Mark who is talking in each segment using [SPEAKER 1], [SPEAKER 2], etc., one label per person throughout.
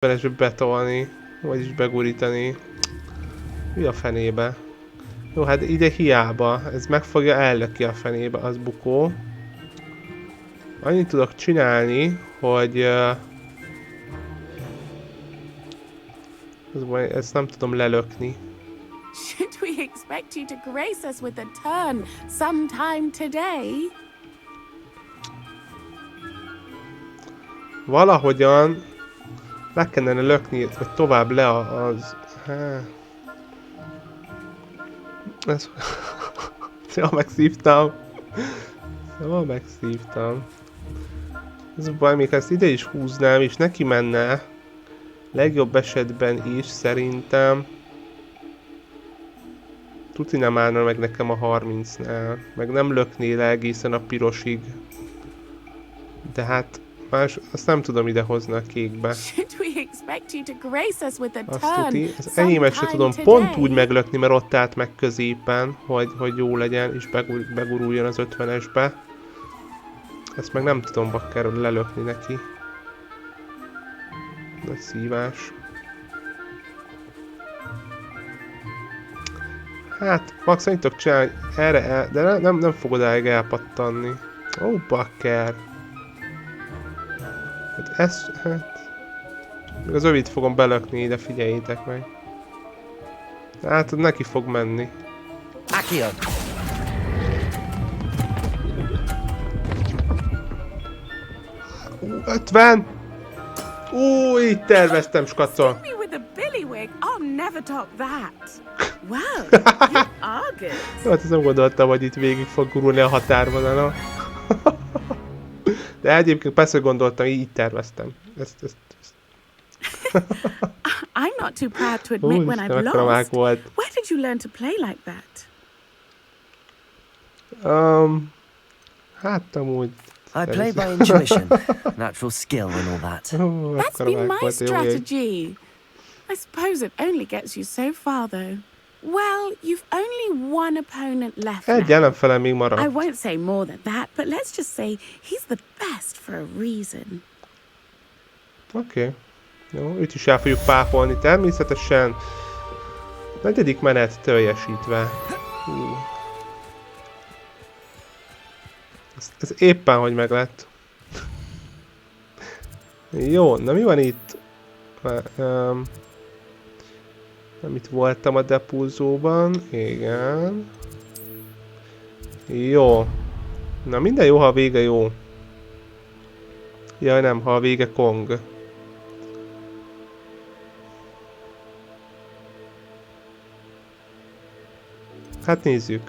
[SPEAKER 1] belesbe betolni, vagyis begurítani. Mi a fenébe? Jó, hát ide hiába. Ez megfogja, ellöki a fenébe, az bukó. Annyit tudok csinálni, hogy... ezt nem tudom lelökni.
[SPEAKER 2] Should we expect you to grace us with a turn sometime today?
[SPEAKER 1] Valahogyan le kellene lökni, vagy tovább le az... Ez... Szóval megszívtam. Szóval megszívtam. Ez baj, még ezt ide is húznám, és neki menne. Legjobb esetben is, szerintem. Tuti nem állna meg nekem a 30-nál. Meg nem lökné le egészen a pirosig. De hát... Más, azt nem tudom idehozni a kékbe. Azt tuti. Az enyémet se tudom pont úgy meglökni, mert ott állt meg középen, hogy jó legyen, és beguruljon az 50-esbe. Ezt meg nem tudom bakker lelökni neki. Nagy szívás. Hát, max annyit tudok csinálni, erre de nem fog odáig elpattanni. Ó, bakker. Hát ez, hát... Még az övit fogom belökni ide, figyeljétek meg. Hát, neki fog menni. 50! Így terveztem, skacol. Jó, hát ezt nem gondoltam, hogy itt végig fog gurulni a határvonalon. De egyébként persze gondoltam, így terveztem. Ezt.
[SPEAKER 2] I'm not too proud to admit when I've lost. Where did you learn to play like that?
[SPEAKER 1] Hát amúgy...
[SPEAKER 3] I play by intuition, natural skill and all that.
[SPEAKER 2] That's been my strategy. I suppose it only gets you so far, though. Well, you've only one opponent left now.
[SPEAKER 1] Egy ellenfelem még marad.
[SPEAKER 2] I won't say more than that, but let's just say he's the best for a reason.
[SPEAKER 1] Oké. Jó, őt is el fogjuk páfolni természetesen. 4. menet teljesítve. Ez éppen hogy meg lett. Jó, na mi van itt? Nem itt voltam a depulzóban. Igen. Jó. Na minden jó, ha a vége jó. Jaj nem, ha a vége Kong. Hát nézzük.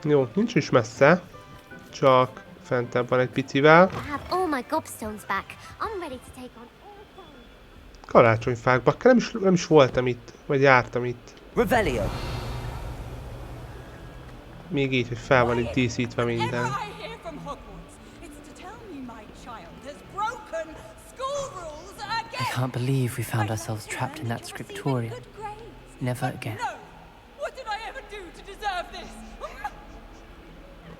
[SPEAKER 1] Jó, nincs is messze, csak fentebb van egy picivel. Karácsonyfákba, nem is voltam itt, vagy jártam itt.
[SPEAKER 3] Revelio.
[SPEAKER 1] Még így, hogy fel van itt díszítve minden.
[SPEAKER 4] I can't believe we found ourselves trapped in that scriptorium. Never again.
[SPEAKER 5] What did I ever do to deserve this?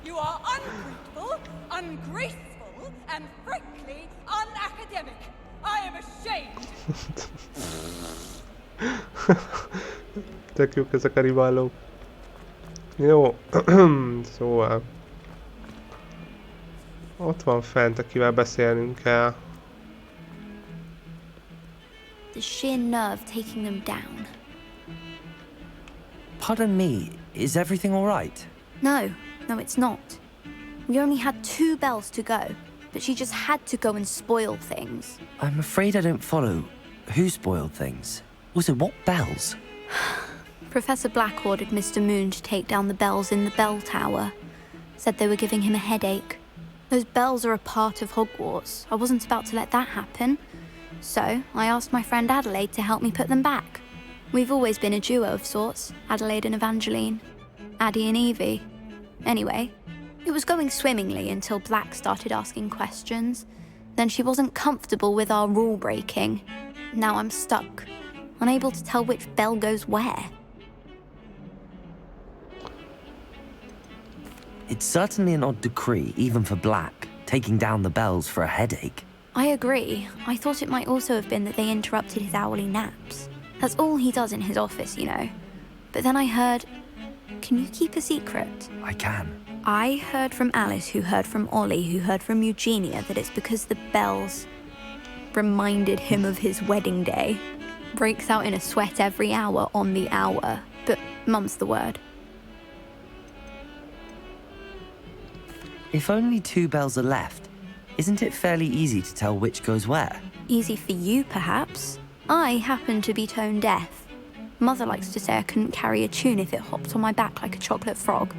[SPEAKER 5] You are ungrateful, ungraceful, and frankly unacademic. I am ashamed.
[SPEAKER 1] Tök jók ezek a riválók. Jó, szóval. Ott van fent, akivel beszélnünk kell.
[SPEAKER 6] The sheer nerve taking them down.
[SPEAKER 3] Pardon me, is everything all right?
[SPEAKER 6] No, it's not. We only had 2 bells to go, but she just had to go and spoil things.
[SPEAKER 3] I'm afraid I don't follow. Who spoiled things? Also, what bells?
[SPEAKER 6] Professor Black ordered Mr. Moon to take down the bells in the bell tower. Said they were giving him a headache. Those bells are a part of Hogwarts. I wasn't about to let that happen. So, I asked my friend Adelaide to help me put them back. We've always been a duo of sorts, Adelaide and Evangeline. Addie and Evie. Anyway, It was going swimmingly until Black started asking questions. Then she wasn't comfortable with our rule breaking. Now I'm stuck, unable to tell which bell goes where.
[SPEAKER 3] It's certainly an odd decree, even for Black, taking down the bells for a headache.
[SPEAKER 6] I agree. I thought it might also have been that they interrupted his hourly naps. That's all he does in his office, you know. But then I heard... Can you keep a secret?
[SPEAKER 3] I can.
[SPEAKER 6] I heard from Alice, who heard from Ollie, who heard from Eugenia, that it's because the bells reminded him of his wedding day. Breaks out in a sweat every hour on the hour. But mum's the word.
[SPEAKER 3] If only 2 bells are left, isn't it fairly easy to tell which goes where?
[SPEAKER 6] Easy for you, perhaps. I happen to be tone deaf. Mother likes to say I couldn't carry a tune if it hopped on my back like a chocolate frog.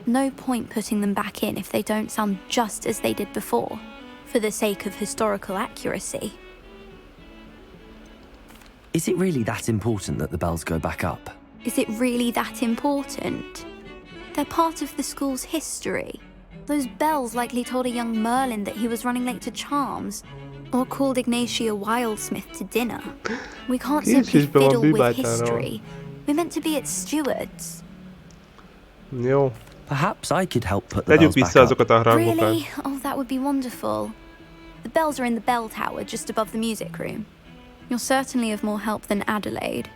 [SPEAKER 6] No point putting them back in if they don't sound just as they did before, for the sake of historical accuracy.
[SPEAKER 3] Is it really that important that the bells go back up?
[SPEAKER 6] Is it really that important? They're part of the school's history. Those bells likely told a young Merlin that he was running late to charms, or called Ignatia Wildsmith to dinner. We can't simply fiddle with history. We're meant to be its stewards.
[SPEAKER 1] Jó.
[SPEAKER 3] Perhaps I could help put the
[SPEAKER 1] Tegyük
[SPEAKER 3] bells back
[SPEAKER 1] vissza
[SPEAKER 3] up.
[SPEAKER 1] azokat a rangokat.
[SPEAKER 6] Really? Oh, that would be wonderful. The bells are in the bell tower just above the music room. You're certainly of more help than Adelaide.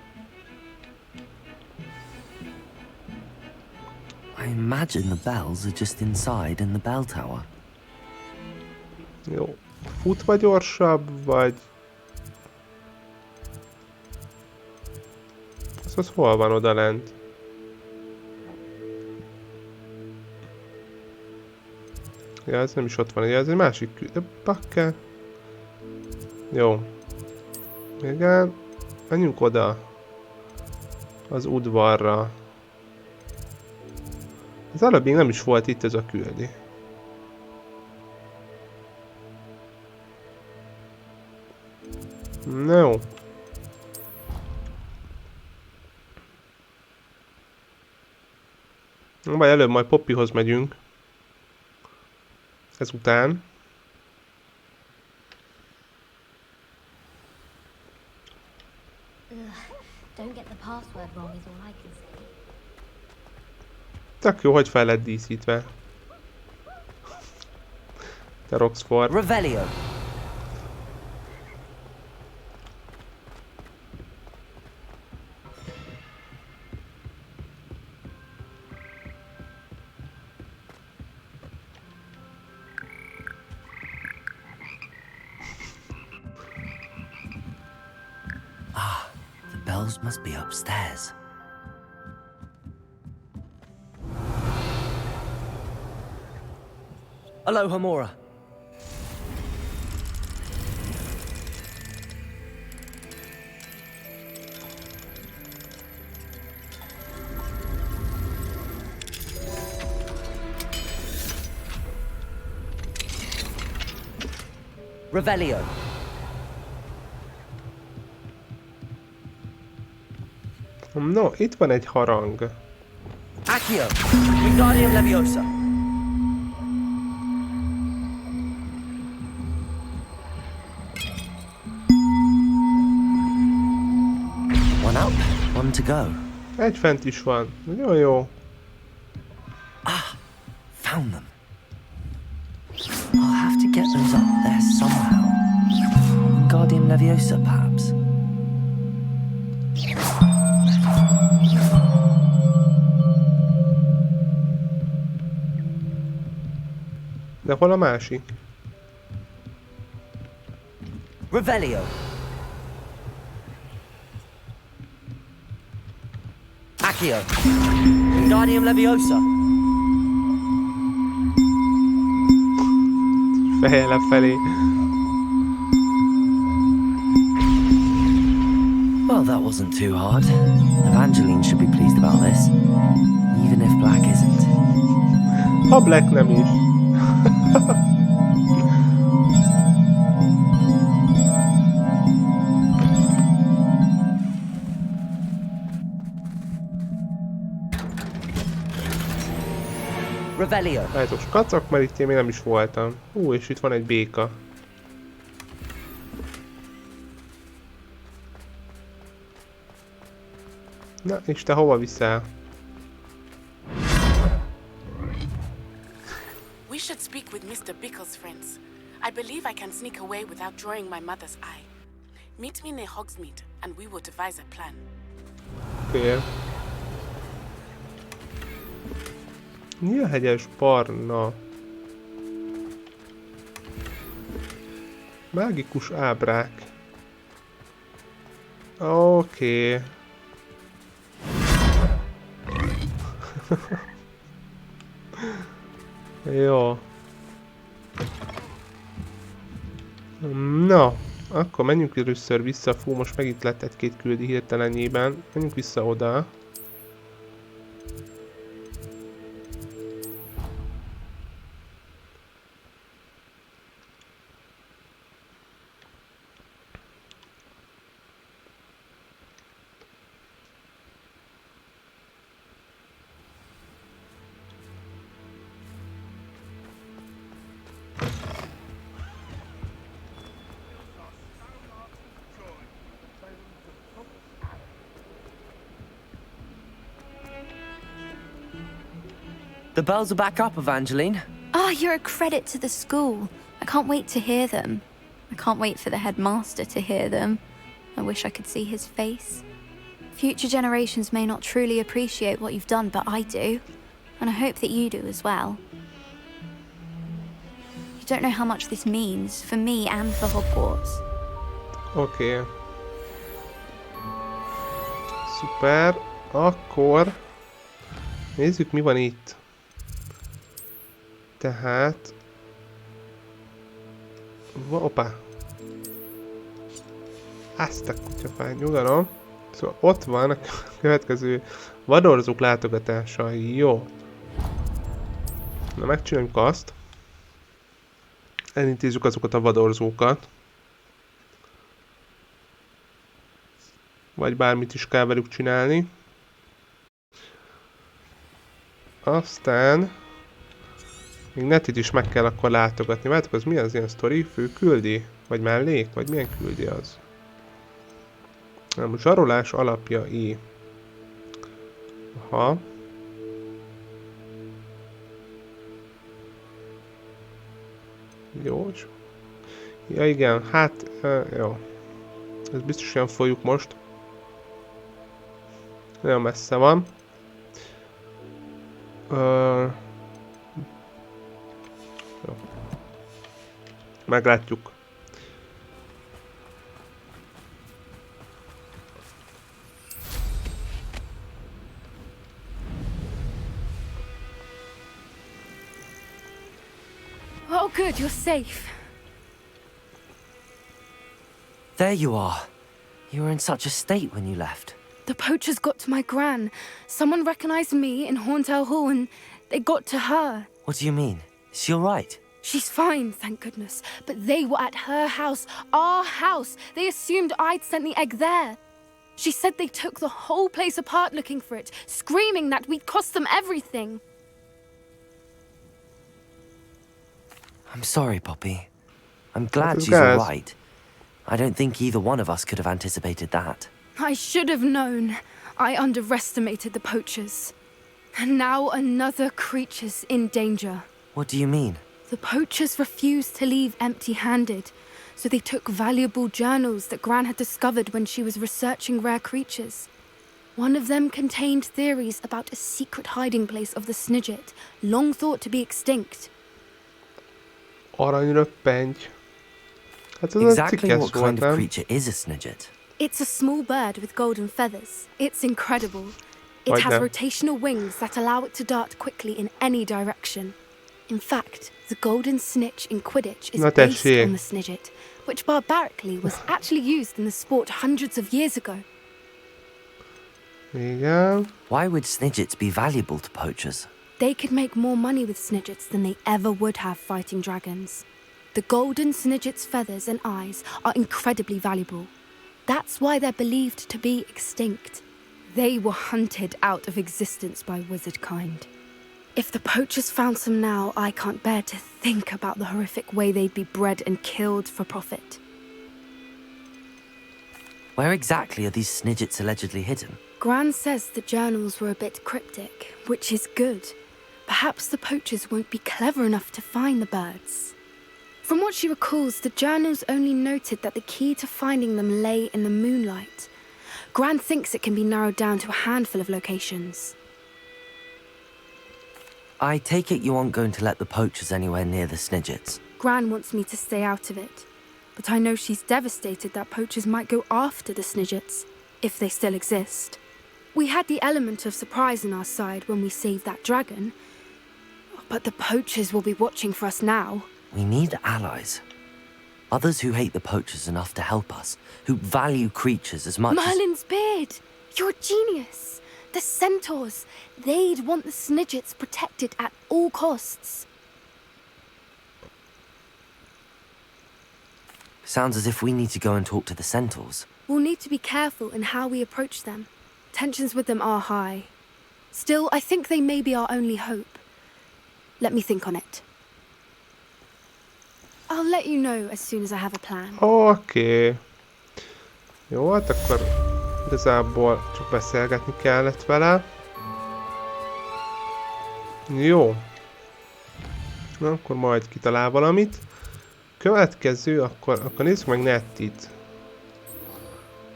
[SPEAKER 3] I imagine the bells are just inside in the bell tower.
[SPEAKER 1] Jó. Futva gyorsabb, vagy... Az hol van oda lent? Ja, ez nem is ott van, ugye ez egy másik de bakker. Jó. Igen. Menjünk oda. Az udvarra. Az előbb még nem is volt itt ez a küldi. Na jó. Vagy előbb majd Poppyhoz megyünk. Ezután.
[SPEAKER 7] Don't get the password wrong is all I can say.
[SPEAKER 1] Tök jó, hogy fel lett díszítve. Te Roxford.
[SPEAKER 3] Revelio. The bells must be upstairs. Aloha, Mora. Revelio.
[SPEAKER 1] No, itt van egy harang.
[SPEAKER 3] Accio. Wingardium Leviosa. One up, one to go.
[SPEAKER 1] Egy fent is van. Nagyon jó.
[SPEAKER 3] Found them. I'll have to get those up there somehow. Wingardium Leviosa, perhaps.
[SPEAKER 1] De hol a másik?
[SPEAKER 3] Revelio. Accio. Wingardium Leviosa.
[SPEAKER 1] Fehér lefelé.
[SPEAKER 3] Well, that wasn't too hard. Evangeline should be pleased about this, even if Black isn't.
[SPEAKER 1] Ha Black nem is.
[SPEAKER 3] Revelio.
[SPEAKER 1] Lájtos kacak, mert itt én még nem is voltam. És itt van egy béka. Na, és te hova viszel?
[SPEAKER 2] We should speak with Mr. Bickle's friends. I believe I can sneak away without drawing my mother's eye. Meet me near Hogsmeade, and we will devise a plan.
[SPEAKER 1] Fél. Nyílhegyes barna. Mágikus ábrák. Oké. Jó. Na, akkor menjünk először vissza. Fú, most megint lett egy-két küldi hirtelenjében. Menjünk vissza oda.
[SPEAKER 3] The bells are back up, Evangeline.
[SPEAKER 6] Oh, you're a credit to the school. I can't wait to hear them. I can't wait for the headmaster to hear them. I wish I could see his face. Future generations may not truly appreciate what you've done, but I do. And I hope that you do as well. You don't know how much this means for me and for Hogwarts.
[SPEAKER 1] Oké. Szuper. Akkor nézzük, mi van itt. Tehát... Hoppá! Azt a kutyafány, nyugalom. Szóval ott van a következő vadorzók látogatása. Jó. Na, megcsináljuk azt. Elintézzük azokat a vadorzókat. Vagy bármit is kell velük csinálni. Aztán... még Netit is meg kell akkor látogatni. Várjátok, az mi az ilyen sztori? Fő küldi? Vagy mellék? Vagy milyen küldi az? Nem, zsarolás alapjai. Aha. Jó. Ja igen, hát... jó. Ez biztos olyan folyjuk most. Nagyon messze van. Jó. Meglátjuk.
[SPEAKER 6] Oh, good, you're safe.
[SPEAKER 3] There you are. You were in such a state when you left.
[SPEAKER 8] The poachers got to my gran. Someone recognized me in Horndale Hall and they got to her.
[SPEAKER 3] What do you mean? Is she all right?
[SPEAKER 8] She's fine, thank goodness. But they were at her house, our house. They assumed I'd sent the egg there. She said they took the whole place apart looking for it, screaming that we'd cost them everything.
[SPEAKER 3] I'm sorry, Poppy. I'm glad she's all right. I don't think either one of us could have anticipated that.
[SPEAKER 8] I should have known. I underestimated the poachers. And now another creature's in danger.
[SPEAKER 3] What do you mean?
[SPEAKER 8] The poachers refused to leave empty-handed, so they took valuable journals that Gran had discovered when she was researching rare creatures. One of them contained theories about a secret hiding place of the Snidget, long thought to be extinct.
[SPEAKER 1] Aranyröppengy. Hát ez
[SPEAKER 3] Exactly
[SPEAKER 1] a
[SPEAKER 3] what
[SPEAKER 1] cikkes
[SPEAKER 3] kind
[SPEAKER 1] volt,
[SPEAKER 3] of creature is a Snidget?
[SPEAKER 8] It's a small bird with golden feathers. It's incredible. It has rotational wings that allow it to dart quickly in any direction. In fact, the golden snitch in Quidditch is based on the Snidget, which barbarically was actually used in the sport hundreds of years ago.
[SPEAKER 1] Igen.
[SPEAKER 3] Why would Snidgets be valuable to poachers?
[SPEAKER 8] They could make more money with Snidgets than they ever would have fighting dragons. The golden Snidget's feathers and eyes are incredibly valuable. That's why they're believed to be extinct. They were hunted out of existence by wizard kind. If the poachers found some now, I can't bear to think about the horrific way they'd be bred and killed for profit.
[SPEAKER 3] Where exactly are these snidgets allegedly hidden?
[SPEAKER 8] Gran says the journals were a bit cryptic, which is good. Perhaps the poachers won't be clever enough to find the birds. From what she recalls, the journals only noted that the key to finding them lay in the moonlight. Gran thinks it can be narrowed down to a handful of locations.
[SPEAKER 3] I take it you aren't going to let the poachers anywhere near the snidgets.
[SPEAKER 8] Gran wants me to stay out of it, but I know she's devastated that poachers might go after the snidgets, if they still exist. We had the element of surprise on our side when we saved that dragon, but the poachers will be watching for us now.
[SPEAKER 3] We need allies. Others who hate the poachers enough to help us, who value creatures as much
[SPEAKER 8] Merlin's beard! You're a genius! The centaurs! They'd want the snidgets protected at all costs.
[SPEAKER 3] Sounds as if we need to go and talk to the centaurs.
[SPEAKER 8] We'll need to be careful in how we approach them. Tensions with them are high. Still, I think they may be our only hope. Let me think on it. I'll let you know as soon as I have a plan.
[SPEAKER 1] Oké. Jó, hát akkor igazából csak beszélgetni kellett vele. Jó. Na, akkor majd kitalál valamit. Következő, akkor nézzük meg Nettit.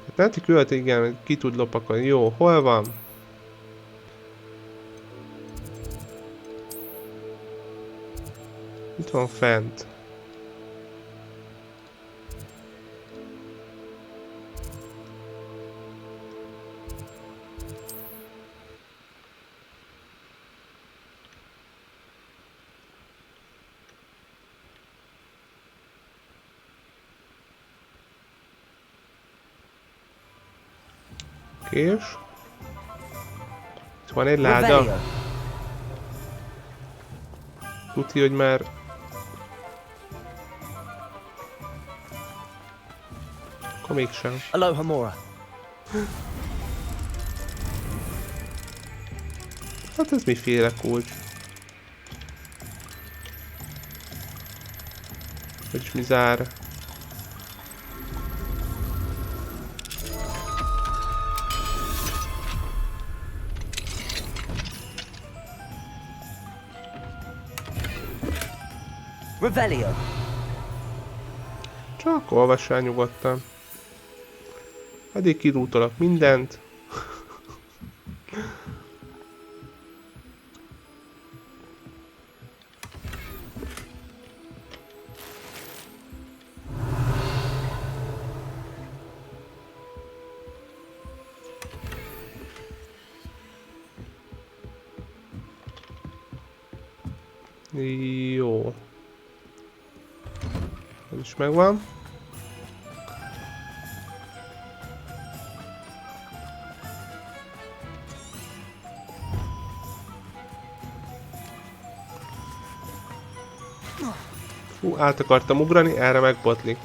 [SPEAKER 1] Hát Netti küldte, igen, ki tud lopakolni. Jó, hol van? Itt van fent. És itt van egy láda. Tuti, hogy már akkor mégsem.
[SPEAKER 3] Aloha, Mora.
[SPEAKER 1] Hát ez miféle kulcs? Vagyis mi zár?
[SPEAKER 3] Revelio.
[SPEAKER 1] Csak olvassál nyugodtan. Addig kirútolok mindent. Jó. Ez is megvan. Fú, át akartam ugrani, erre megbotlik.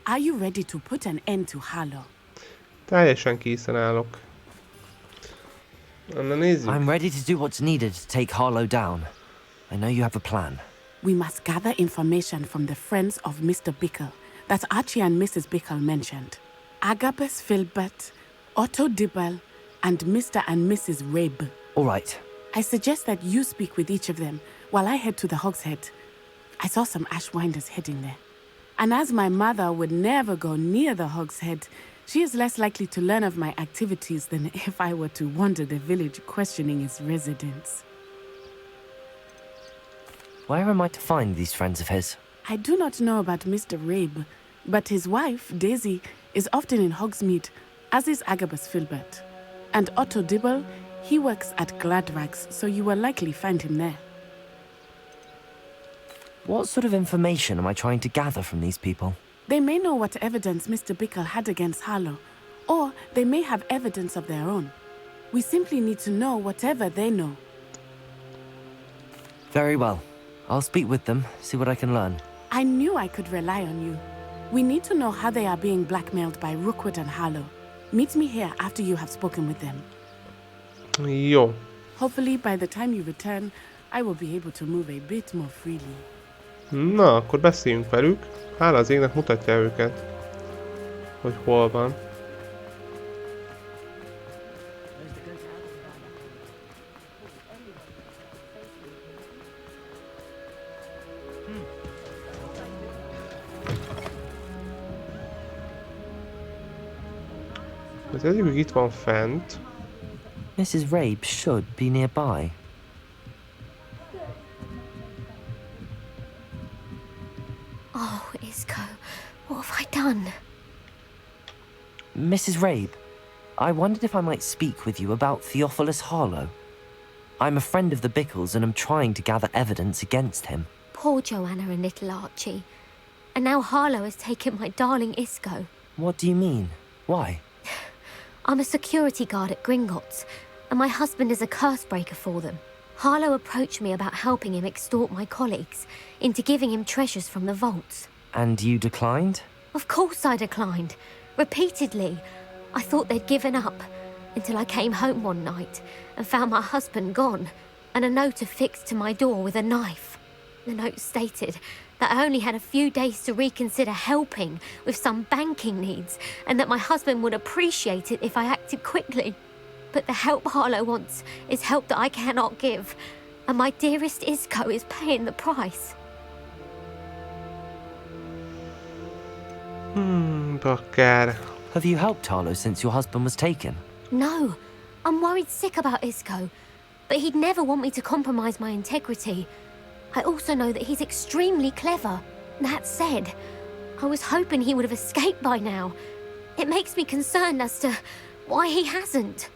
[SPEAKER 2] Are you ready to put an end to Harlow?
[SPEAKER 1] Teljesen készen állok. Na nézzük.
[SPEAKER 3] I'm ready to do what's needed to take Harlow down. I know you have a plan.
[SPEAKER 2] We must gather information from the friends of Mr. Bickle that Archie and Mrs. Bickle mentioned. Agabus Filbert, Otto Dibble, and Mr. and Mrs. Rabe.
[SPEAKER 3] All right.
[SPEAKER 2] I suggest that you speak with each of them while I head to the Hogshead. I saw some Ashwinders heading there. And as my mother would never go near the Hogshead, she is less likely to learn of my activities than if I were to wander the village questioning its residents.
[SPEAKER 3] Where am I to find these friends of his?
[SPEAKER 2] I do not know about Mr. Rabe, but his wife, Daisy, is often in Hogsmeade, as is Agabus Filbert. And Otto Dibble, he works at Gladrags, so you will likely find him there.
[SPEAKER 3] What sort of information am I trying to gather from these people?
[SPEAKER 2] They may know what evidence Mr. Bickle had against Harlow, or they may have evidence of their own. We simply need to know whatever they know.
[SPEAKER 3] Very well. I'll speak with them, see what I can learn.
[SPEAKER 2] I knew I could rely on you. We need to know how they are being blackmailed by Rookwood and Harlow. Meet me here after you have spoken with them.
[SPEAKER 1] Jó.
[SPEAKER 2] Hopefully, by the time you return, I will be able to move a bit more freely.
[SPEAKER 1] Na, akkor beszéljünk velük. Hála az égnek mutatja őket, hogy hol van. Az egyikük itt van fent.
[SPEAKER 3] Mrs. Rabe should be nearby.
[SPEAKER 7] Oh, Isco, what have I done?
[SPEAKER 3] Mrs. Rabe, I wondered if I might speak with you about Theophilus Harlow. I'm a friend of the Bickles and am trying to gather evidence against him.
[SPEAKER 7] Poor Joanna and little Archie. And now Harlow has taken my darling Isco.
[SPEAKER 3] What do you mean? Why?
[SPEAKER 7] I'm a security guard at Gringotts, and my husband is a curse breaker for them. Harlow approached me about helping him extort my colleagues into giving him treasures from the vaults.
[SPEAKER 3] And you declined?
[SPEAKER 7] Of course I declined. Repeatedly. I thought they'd given up, until I came home one night and found my husband gone, and a note affixed to my door with a knife. The note stated that I only had a few days to reconsider helping with some banking needs, and that my husband would appreciate it if I acted quickly. But the help Harlow wants is help that I cannot give, and my dearest Isco is paying the price.
[SPEAKER 1] Bakker.
[SPEAKER 3] Have you helped Harlow since your husband was taken?
[SPEAKER 7] No, I'm worried sick about Isco, but he'd never want me to compromise my integrity. I also know that he's extremely clever. That said, I was hoping he would have escaped by now. It makes me concerned as to why he hasn't.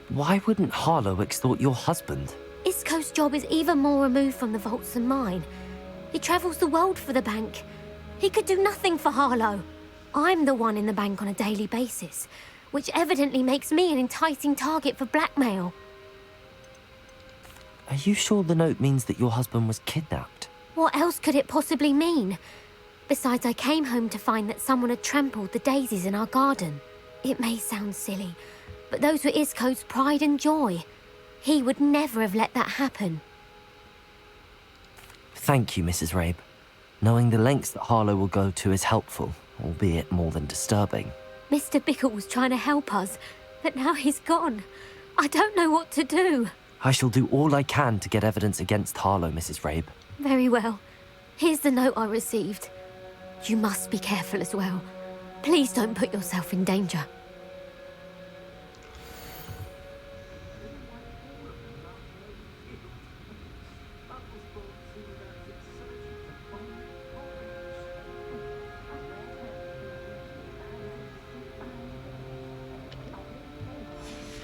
[SPEAKER 3] Why wouldn't Harlow extort your husband?
[SPEAKER 7] Isco's job is even more removed from the vaults than mine. He travels the world for the bank. He could do nothing for Harlow. I'm the one in the bank on a daily basis, which evidently makes me an enticing target for blackmail.
[SPEAKER 3] Are you sure the note means that your husband was kidnapped?
[SPEAKER 7] What else could it possibly mean? Besides, I came home to find that someone had trampled the daisies in our garden. It may sound silly, but those were Isco's pride and joy. He would never have let that happen.
[SPEAKER 3] Thank you, Mrs. Rabe. Knowing the lengths that Harlow will go to is helpful, albeit more than disturbing.
[SPEAKER 7] Mr. Bickle was trying to help us, but now he's gone. I don't know what to do.
[SPEAKER 3] I shall do all I can to get evidence against Harlow, Mrs. Rabe.
[SPEAKER 7] Very well. Here's the note I received. You must be careful as well. Please don't put yourself in danger.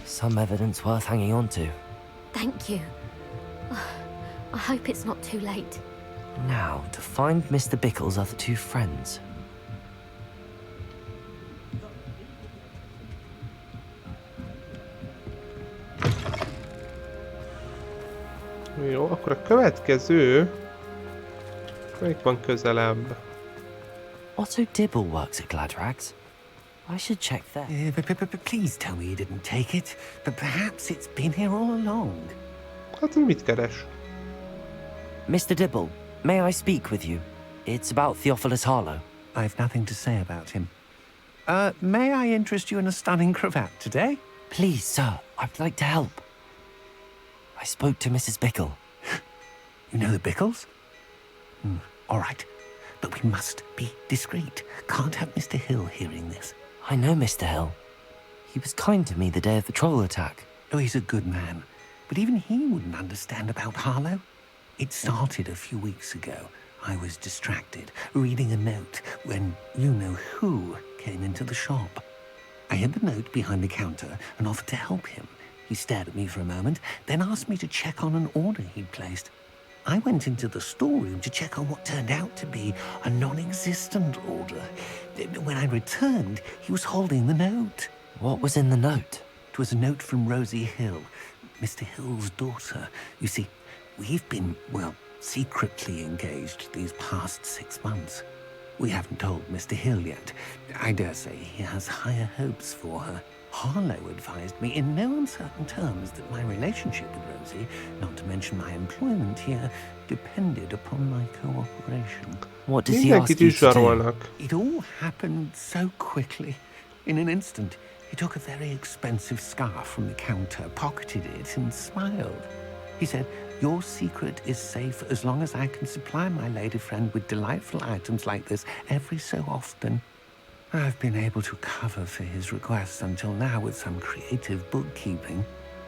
[SPEAKER 3] Some evidence worth hanging on to.
[SPEAKER 7] Thank you. I hope it's not too late.
[SPEAKER 3] Now, to find Mr. Bickle's other two friends.
[SPEAKER 1] Jó, akkor a következő... Melyik van közelebb?
[SPEAKER 3] Otto Dibble works at Gladrags. I should check there.
[SPEAKER 9] Please tell me you didn't take it. But perhaps it's been here all along.
[SPEAKER 1] Hát mit keres?
[SPEAKER 3] Mr. Dibble, may I speak with you? It's about Theophilus Harlow.
[SPEAKER 9] I've nothing to say about him. May I interest you in a stunning cravat today?
[SPEAKER 3] Please, sir, I'd like to help. I spoke to Mrs. Bickle.
[SPEAKER 9] You know the Bickles? All right. But we must be discreet. Can't have Mr. Hill hearing this.
[SPEAKER 3] I know Mr. Hill. He was kind to me the day of the troll attack.
[SPEAKER 9] Oh, he's a good man. But even he wouldn't understand about Harlow. It started a few weeks ago. I was distracted, reading a note, when you-know-who came into the shop. I hid the note behind the counter and offered to help him. He stared at me for a moment, then asked me to check on an order he'd placed. I went into the storeroom to check on what turned out to be a non-existent order. When I returned, he was holding the note.
[SPEAKER 3] What was in the note?
[SPEAKER 9] It was a note from Rosie Hill, Mr. Hill's daughter. You see, we've been, well, secretly engaged these past 6 months. We haven't told Mr. Hill yet. I dare say he has higher hopes for her. Harlow advised me in no uncertain terms that my relationship with Rosie, not to mention my employment here, depended upon my cooperation.
[SPEAKER 3] What does he ask you to do?
[SPEAKER 9] It all happened so quickly. In an instant, he took a very expensive scarf from the counter, pocketed it, and smiled. He said, "Your secret is safe as long as I can supply my lady friend with delightful items like this every so often." I've been able to cover for his requests until now with some creative bookkeeping,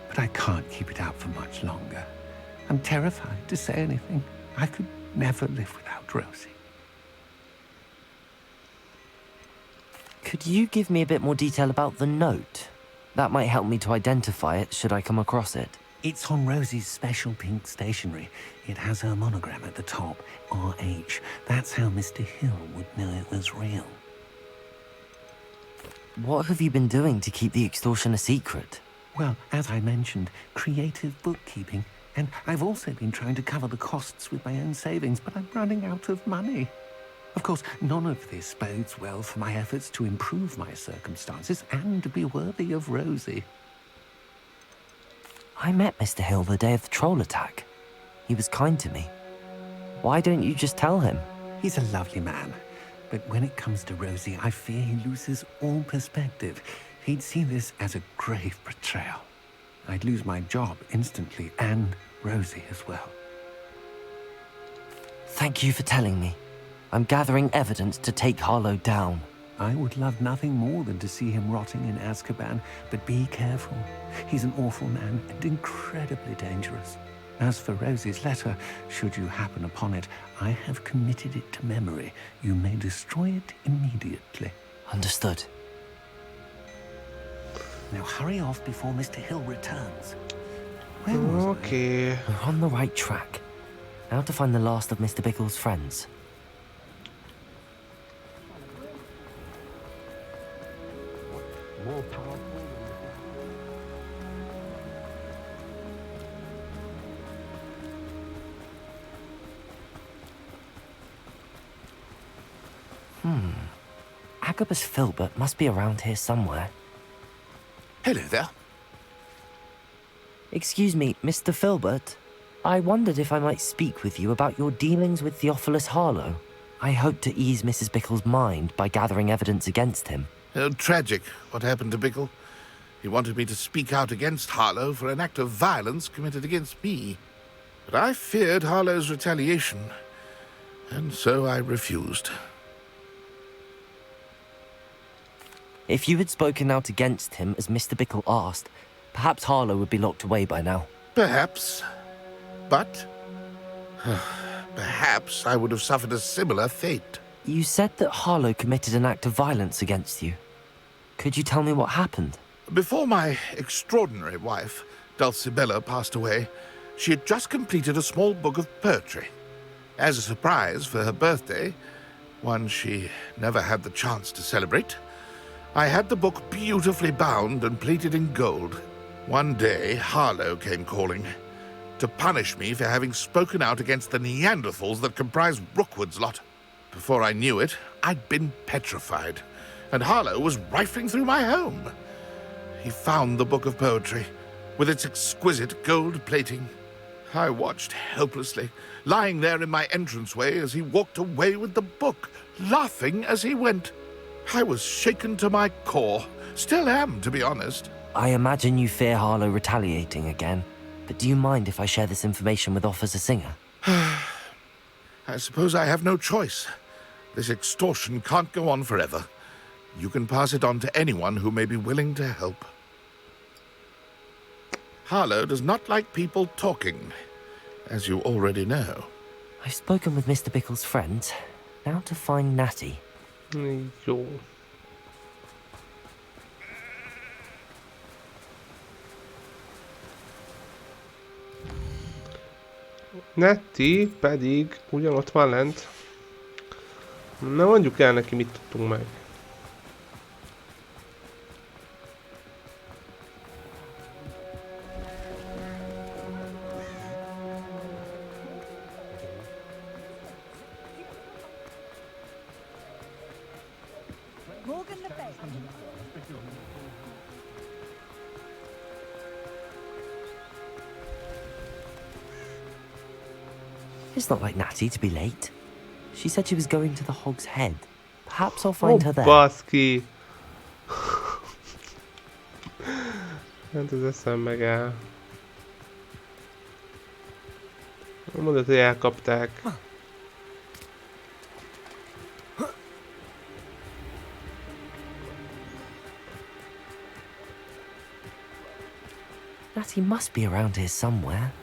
[SPEAKER 9] but I can't keep it up for much longer. I'm terrified to say anything. I could never live without Rosie.
[SPEAKER 3] Could you give me a bit more detail about the note? That might help me to identify it should I come across it.
[SPEAKER 9] It's on Rosie's special pink stationery. It has her monogram at the top, RH. That's how Mr. Hill would know it was real.
[SPEAKER 3] What have you been doing to keep the extortion a secret?
[SPEAKER 9] Well, as I mentioned, creative bookkeeping. And I've also been trying to cover the costs with my own savings, but I'm running out of money. Of course, none of this bodes well for my efforts to improve my circumstances and be worthy of Rosie.
[SPEAKER 3] I met Mr. Hill the day of the troll attack. He was kind to me. Why don't you just tell him?
[SPEAKER 9] He's a lovely man. But when it comes to Rosie, I fear he loses all perspective. He'd see this as a grave betrayal. I'd lose my job instantly, and Rosie as well.
[SPEAKER 3] Thank you for telling me. I'm gathering evidence to take Harlow down.
[SPEAKER 9] I would love nothing more than to see him rotting in Azkaban, but be careful. He's an awful man and incredibly dangerous. As for Rosie's letter, should you happen upon it, I have committed it to memory. You may destroy it immediately.
[SPEAKER 3] Understood.
[SPEAKER 9] Now hurry off before Mr. Hill returns. Where was
[SPEAKER 1] Okay.
[SPEAKER 3] We're on the right track. Now to find the last of Mr. Bickle's friends.
[SPEAKER 9] More powerful.
[SPEAKER 3] Agabus Filbert must be around here somewhere.
[SPEAKER 10] Hello there.
[SPEAKER 3] Excuse me, Mr. Filbert. I wondered if I might speak with you about your dealings with Theophilus Harlow. I hope to ease Mrs. Bickle's mind by gathering evidence against him.
[SPEAKER 10] Tragic, what happened to Bickle. He wanted me to speak out against Harlow for an act of violence committed against me. But I feared Harlow's retaliation, and so I refused.
[SPEAKER 3] If you had spoken out against him as Mr. Bickle asked, perhaps Harlow would be locked away by now.
[SPEAKER 10] Perhaps. But perhaps I would have suffered a similar fate.
[SPEAKER 3] You said that Harlow committed an act of violence against you. Could you tell me what happened?
[SPEAKER 10] Before my extraordinary wife, Dulcibella, passed away, she had just completed a small book of poetry. As a surprise for her birthday, one she never had the chance to celebrate, I had the book beautifully bound and plated in gold. One day, Harlow came calling to punish me for having spoken out against the Neanderthals that comprise Rookwood's lot. Before I knew it, I'd been petrified, and Harlow was rifling through my home. He found the book of poetry, with its exquisite gold plating. I watched helplessly, lying there in my entranceway as he walked away with the book, laughing as he went. I was shaken to my core. Still am, to be honest.
[SPEAKER 3] I imagine you fear Harlow retaliating again, but do you mind if I share this information with Officer Singer?
[SPEAKER 10] I suppose I have no choice. This extortion can't go on forever. You can pass it on to anyone who may be willing to help. Harlow does not like people talking, as you already know.
[SPEAKER 3] I've spoken with Mr. Bickle's friends. Now to find Natty.
[SPEAKER 1] Jó. Nettie pedig ugyanott van lent. Na mondjuk el neki, mit tudtunk meg.
[SPEAKER 3] It's not like Natty to be late. She said she was going to the Hog's Head. Perhaps I'll find her there.
[SPEAKER 1] Baszki! Hát az eszem megáll. Mondod, hogy elkapták.
[SPEAKER 3] Natty must be around here somewhere.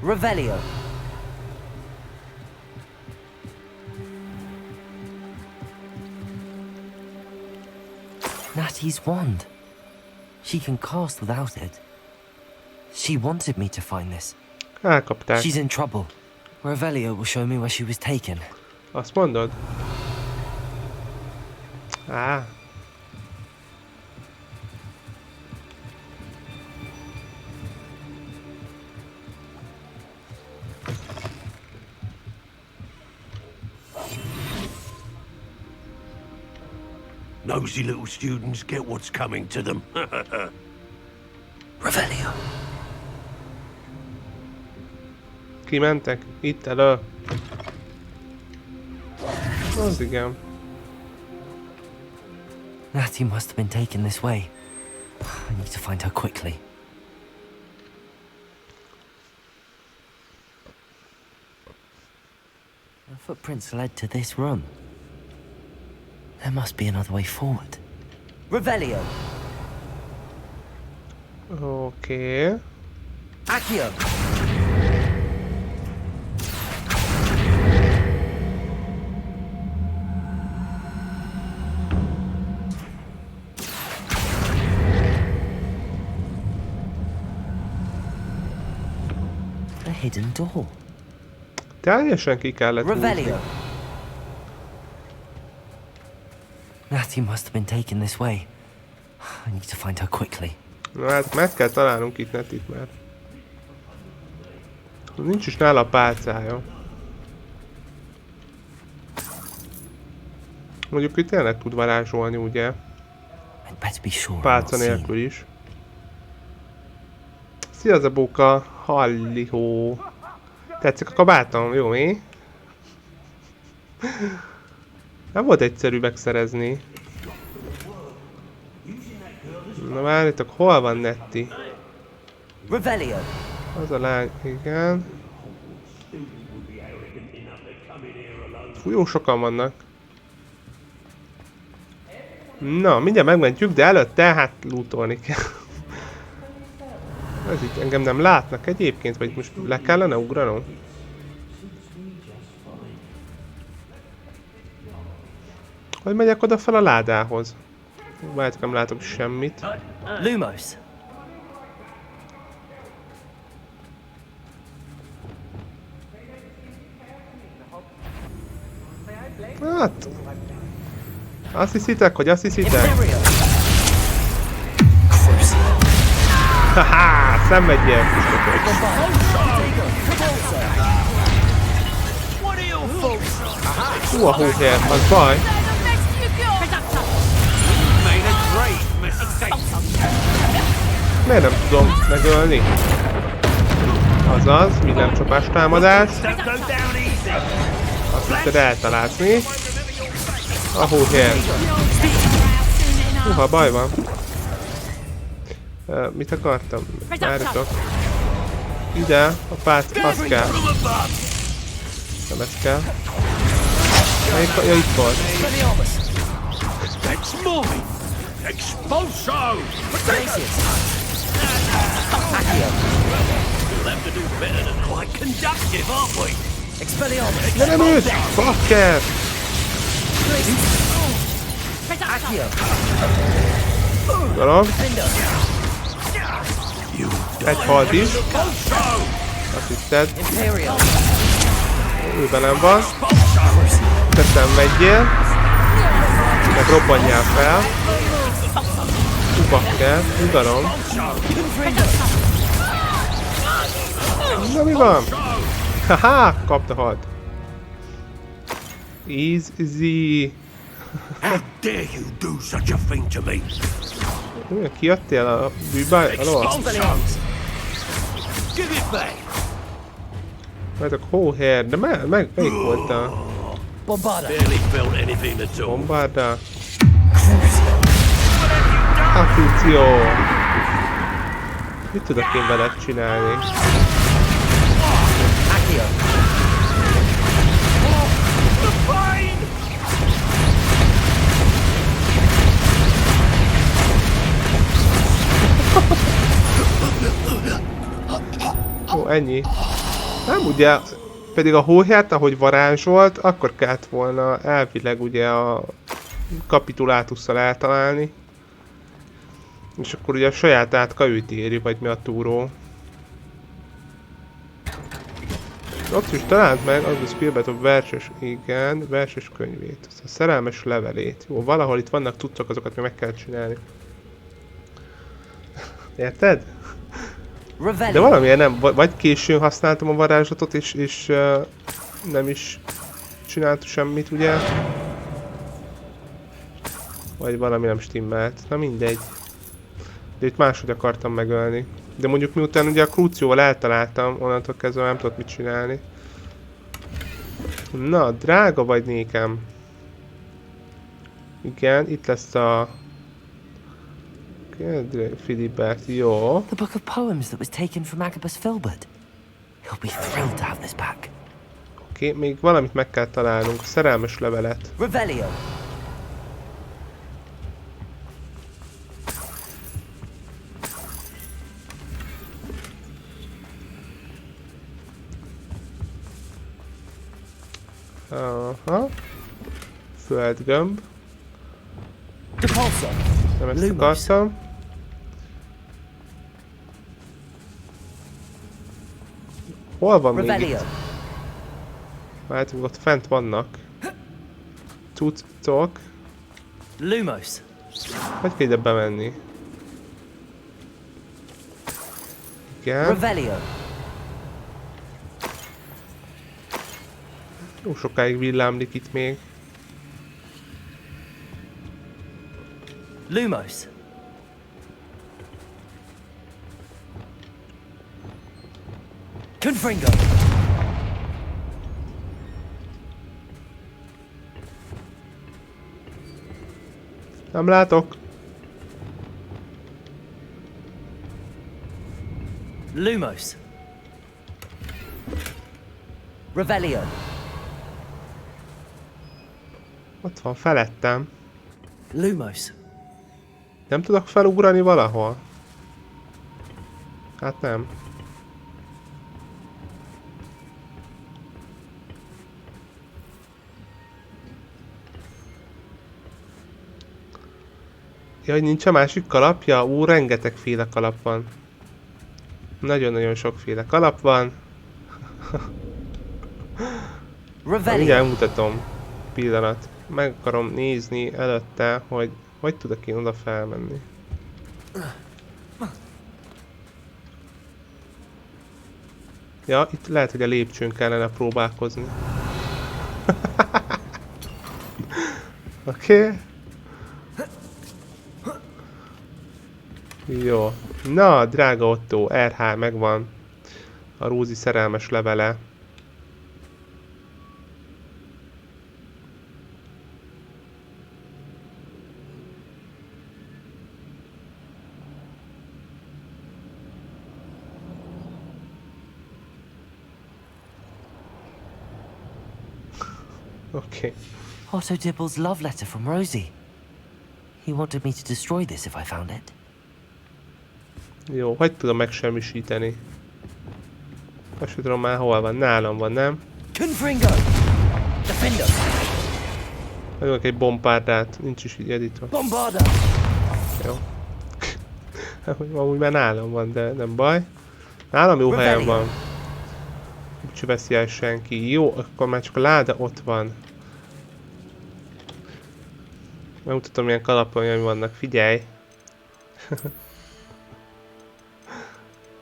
[SPEAKER 3] Revelio. Natty's wand. She can cast without it. She wanted me to find this.
[SPEAKER 1] Elkapták.
[SPEAKER 3] She's in trouble. Revelio will show me where she was taken.
[SPEAKER 1] Azt mondod? Á.
[SPEAKER 11] Nosy little students get what's coming to them.
[SPEAKER 3] Revelio.
[SPEAKER 1] Kimentek? Itt elő. Az igen.
[SPEAKER 3] Natty must have been taken this way. I need to find her quickly. The footprints led to this room. There must be another way forward. Revelio.
[SPEAKER 1] Okay.
[SPEAKER 3] Accio. A hidden door.
[SPEAKER 1] Teljesen ki kellett
[SPEAKER 3] Revelio. Natty must have been taken this way. I need to find her quickly.
[SPEAKER 1] Na hát meg kell találnunk itt Netit, mert nincs is nála a pálcája. Mondjuk itt tényleg tud varázsolni, ugye? Pálca nélkül is. Szia Zabóka! Hallihó! Tetszik a kabátom? Jó, mi? Nem volt egyszerű megszerezni. Na várjátok, hol van Netti?
[SPEAKER 3] Revelio.
[SPEAKER 1] Az a lány, igen. Fú, jó sokan vannak. Na, mindjárt megmentjük, de előtte hát lootolni kell. Ez itt engem nem látnak egyébként, vagy most le kellene ugranom? Hogy megyek oda fel a ládához? Várjátok, nem látok semmit.
[SPEAKER 3] Lumos.
[SPEAKER 1] Hát... Azt hiszitek, hogy azt hiszitek? Haha, szenvedjél! Hú, a hóhér, az baj. Miért nem tudom megölni? Azaz, villámcsapás támadás. Azt hiszed eltalálsz, mi? A hóhér. Húha, baj van. Mit akartam? Várjatok. Ide, a pát, az kell. Nem ez kell. Ja, itt volt. De nem őt! Fucker! Galom. Egy halt is. Azt hitted. Ő velem van. Te szenvedjél. Meg robbanjál fel. Fucker, nyugalom. Na mi van? Haha, kapta halt. Easy.
[SPEAKER 11] How dare you do such a thing to me?
[SPEAKER 1] Kijöttél a bűbáj alól?
[SPEAKER 11] Give it back.
[SPEAKER 1] Várjátok, hóhér, de melyik volt a...
[SPEAKER 11] Bombarda. Barely felt anything at all.
[SPEAKER 1] Bombarda. Akúció. Mit tudok én veled csinálni? Ó, ennyi. Nem ugye, pedig a hóhért, ahogy varázsolt, akkor kellett volna elvileg ugye a kapitulátusszal eltalálni. És akkor ugye a saját átka éri, vagy mi a túró. Ott is talált meg az a Spielberg a verses, igen, verses könyvét. A szerelmes levelét. Jó, valahol itt vannak tudtok, azokat még meg kell csinálni. Érted? De valamiért nem, vagy későn használtam a varázslatot, és nem is csináltam semmit, ugye? Vagy valami nem stimmelt. Na mindegy. De itt máshogy akartam megölni. De mondjuk miután ugye a krúcióval eltaláltam, onnantól kezdve nem tudott mit csinálni. Na, drága vagy nékem? Igen, itt lesz a... Filibert, jó.
[SPEAKER 3] The book of poems that was taken from Agabus Filbert. He'll be thrilled to have this back.
[SPEAKER 1] Oké, még valamit meg kell találnunk. Szerelmes levelet.
[SPEAKER 3] Revelio.
[SPEAKER 1] Aha. Földgömb. Nem ezt akartam. Hol van még itt? Várjátok, ott fent vannak. Cuccok.
[SPEAKER 3] Lumos.
[SPEAKER 1] Hogy kell ide bemenni? Igen.
[SPEAKER 3] Revelio.
[SPEAKER 1] Jó sokáig villámlik itt még.
[SPEAKER 3] Lumos. Confringo.
[SPEAKER 1] Nem látok.
[SPEAKER 3] Lumos. Revelio.
[SPEAKER 1] Ott van felettem.
[SPEAKER 3] Lumos.
[SPEAKER 1] Nem tudok felugrani valahol? Hát nem. Jaj, nincs a másik kalapja? Ú, rengetegféle kalap van. Nagyon-nagyon sokféle kalap van. Mindjárt mutatom. Pillanat. Meg akarom nézni előtte, hogy tudok én oda felmenni. Ja, itt lehet, hogy a lépcsőn kellene próbálkozni. Oké. Jó. Na, drága Otto, RH megvan. A Rózi szerelmes levele. Okay.
[SPEAKER 3] Otto Dibble's love letter from Rosie. He wanted me to destroy this if I found it.
[SPEAKER 1] Jó, hogy tudom megsemmisíteni? Azt sem tudom már hol van. Nálam van, nem?
[SPEAKER 3] Confringo! Defender!
[SPEAKER 1] Adjunk egy bombárdát. Nincs is így editva.
[SPEAKER 3] Bombarda!
[SPEAKER 1] Jó. Amúgy már nálam van, de nem baj. Nálam jó helyen van. Úgyse veszi el senki. Jó, akkor már csak a láda ott van. Megmutatom, milyen kalaponyai vannak. Figyelj!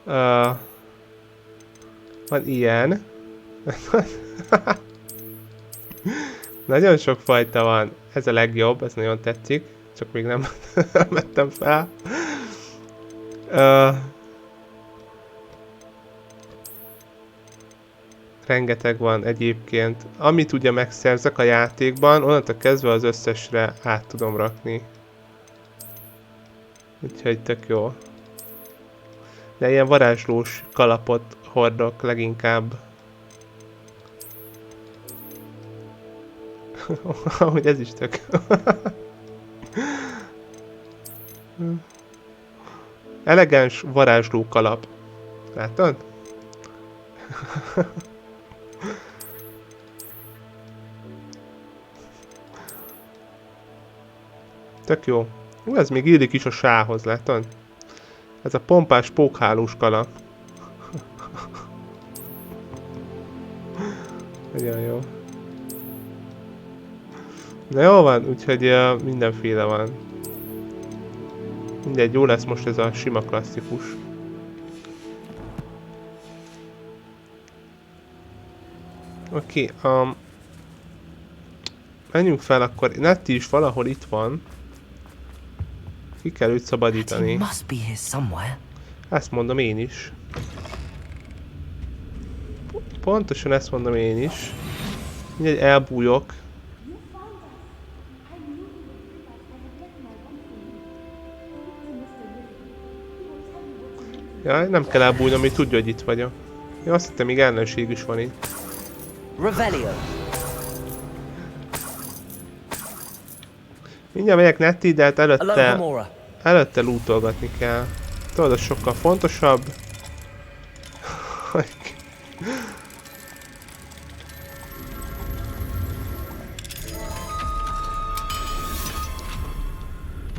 [SPEAKER 1] Van ilyen. Nagyon sok fajta van. Ez a legjobb, ez nagyon tetszik. Csak még nem vettem fel. Rengeteg van egyébként. Amit ugye megszerzek a játékban, onnantól kezdve az összesre át tudom rakni. Úgyhogy tök jó. De ilyen varázslós kalapot hordok leginkább. Ahogy ez is tök. Elegáns varázsló kalap. Látod? Tök jó. Ez még illik is a sához, látod? Ez a pompás pókhálós kalap. Nagyon jó. Na jó van, úgyhogy mindenféle van. Mindegy, jó lesz most ez a sima klasszikus. Oké, menjünk fel akkor. Netti is valahol itt van. Ki kell őt szabadítani. Ezt mondom én is. Pontosan ezt mondom én is. Mindegy, elbújok. Jaj, nem kell elbújnom, hogy tudja, hogy itt vagyok. Én azt hittem, még ellenség is van itt. Mindjárt megyek Netti, de hát előtte lootolgatni kell. Tudod, az sokkal fontosabb.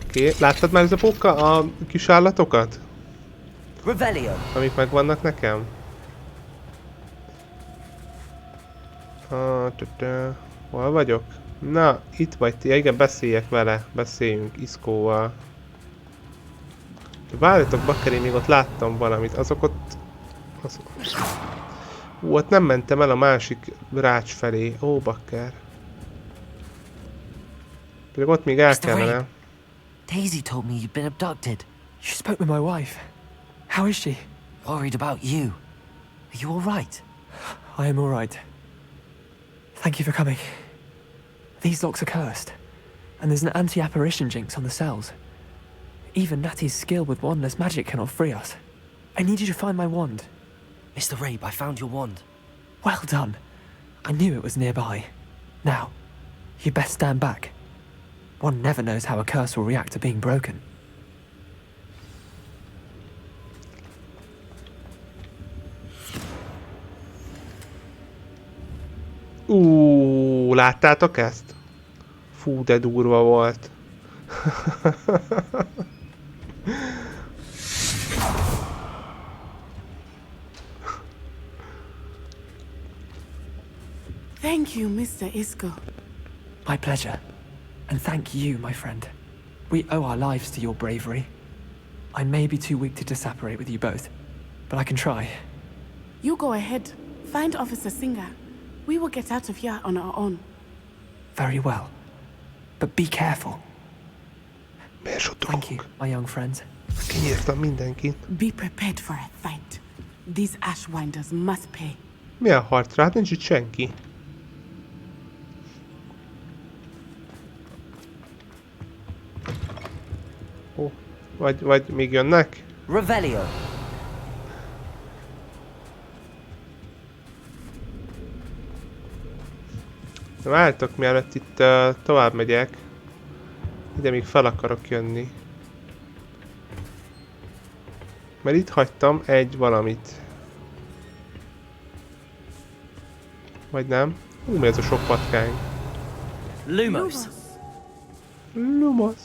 [SPEAKER 1] Oké, láttad már ez a póka, a kis állatokat? Amik megvannak nekem? Hol vagyok? Na, itt vagy ti. Igen, beszéljek vele. Beszéljünk Iszkóval. Várjatok, Bakkeri, még ott láttam valamit. Azok ott... ott nem mentem el a másik rács felé. Ó, Bakker. Pedig ott még el kellene.
[SPEAKER 3] Daisy told me you'd been abducted.
[SPEAKER 4] She spoke with my wife. How is she?
[SPEAKER 3] Worried about you. Are you all right?
[SPEAKER 4] I am all right. Thank you for coming. These locks are cursed, and there's an anti-apparition jinx on the cells. Even Natty's skill with wandless magic cannot free us. I need you to find my wand.
[SPEAKER 3] Mr. Rabe, I found your wand.
[SPEAKER 4] Well done. I knew it was nearby. Now, you best stand back. One never knows how a curse will react to being broken.
[SPEAKER 1] Láttátok ezt? Fú, de durva volt.
[SPEAKER 2] Thank you, Mr. Isco.
[SPEAKER 4] My pleasure. And thank you, my friend. We owe our lives to your bravery. I may be too weak to disapparate with you both, but I can try.
[SPEAKER 2] You go ahead. Find Officer Singer. We will get out of here on our own.
[SPEAKER 4] Very well. But be careful. Thank you, my young friends.
[SPEAKER 1] Kinyírtam mindenkit.
[SPEAKER 2] Be prepared for a fight. These Ashwinders must pay.
[SPEAKER 1] Milyen harcra? Hát nincs itt senki. Ó, vagy még jönnek?
[SPEAKER 3] Revelio.
[SPEAKER 1] Várjatok, mielőtt itt tovább megyek. Ide még fel akarok jönni. Mert itt hagytam egy valamit. Vagy nem? Mi ez a sok patkány?
[SPEAKER 3] Lumos.
[SPEAKER 1] Lumos.